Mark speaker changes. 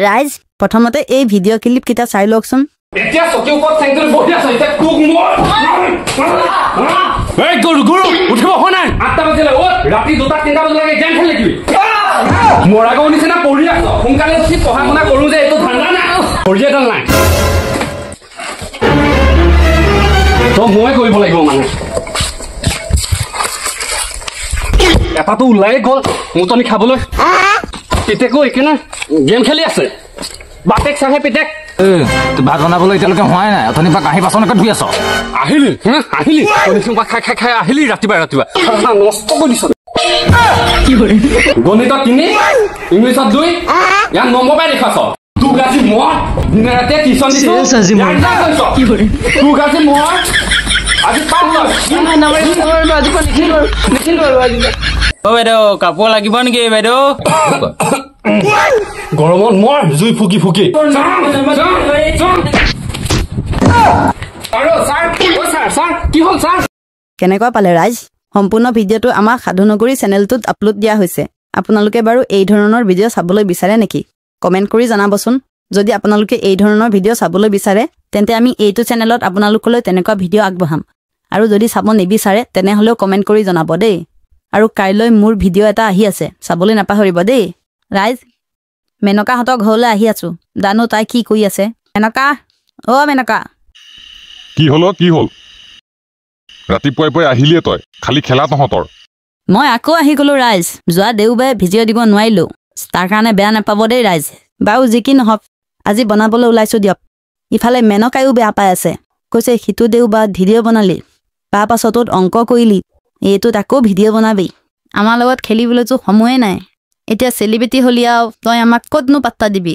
Speaker 1: ৰাইজ প্ৰথমতে এই ভিডিঅ' ক্লিপ কিটা চাই লওকচোন
Speaker 2: এতিয়া চকী ওপৰত থাকি বহি আছ এতিয়া তোক মই এই গুৰু উঠিব হোৱা নাই 8টা বাজিলে অ ৰাতি 2টা 3টা বজালৈকে গেম খেলি থাকিবি মৰা গৌ নিচিনা পঢ়ি আছ সোনকালে উঠি পঢ়া শুনা কৰো যে এইটো ধান্দা নাই পঢ়ি এডাল নাই তো মই কৰিব লাগিব মানে এটাতো ওলাই গ'ল মুতনি খাবলৈ পিতেকো একেনে গেম খেলি আছে বাপেক চাহে পিতেক
Speaker 3: ভাত বনাবলৈ এতিয়ালৈকে হোৱাই নাই অথনি পৰা কাঁহী বাচনকে ধুই আছ
Speaker 2: আহিলি খাই আহিলি ৰাতিপুৱা নষ্ট কৰি দিছ গণিত 3 ইংলিছত 2 ইয়াক নম্বৰ পাই দেখাছ তোক আজি মই দিনে ৰাতে টিউচন দিছো তোক আজি মই আজি পাম
Speaker 4: অ বাইদেউ কাপোৰ লাগিব নেকি বাইদেউ
Speaker 2: গৰমত মই জুই ফুকি
Speaker 1: কেনেকুৱা পালে ৰাইজ সম্পূৰ্ণ ভিডিঅ'টো আমাৰ সাধুনগৰী চেনেলটোত আপলোড দিয়া হৈছে আপোনালোকে বাৰু এই ধৰণৰ ভিডিঅ' চাবলৈ বিচাৰে নেকি কমেন্ট কৰি জনাবচোন যদি আপোনালোকে এই ধৰণৰ ভিডিঅ' চাবলৈ বিচাৰে তেন্তে আমি এইটো চেনেলত আপোনালোকলৈ তেনেকুৱা ভিডিঅ' আগবঢ়াম আৰু যদি চাব নিবিচাৰে তেনেহলেও কমেন্ট কৰি জনাব দেই আৰু কাইলৈ মোৰ ভিডিঅ' এটা আহি আছে চাবলৈ নাপাহৰিব দেই ৰাইজ মেনকাহঁতৰ ঘৰলৈ আহি আছো জানো তাই কি কৰি আছে মেনকা অ মেনকা
Speaker 5: কি হল ৰাতিপুৱাই আহিলিয়ে তই খালি খেলা তহঁতৰ
Speaker 1: মই আকৌ আহি গলো ৰাইজ যোৱা দেওবাৰে ভিডিঅ' দিব নোৱাৰিলো তাৰ কাৰণে বেয়া নাপাব দেই ৰাইজ বাৰু যি কি নহওক আজি বনাবলৈ ওলাইছো দিয়ক ইফালে মেনকায়ো বেয়া পাই আছে কৈছে সিটো দেওবাৰ ভিডিঅ' বনালি তাৰ পাছতোত অংক কৰিলি এইটোত আকৌ ভিডিঅ' বনাবি আমাৰ লগত খেলিবলৈতো সময়ে নাই এতিয়া চেলিব্ৰিটি হলি আৰু তই আমাক ক'তনো পাত্তা দিবি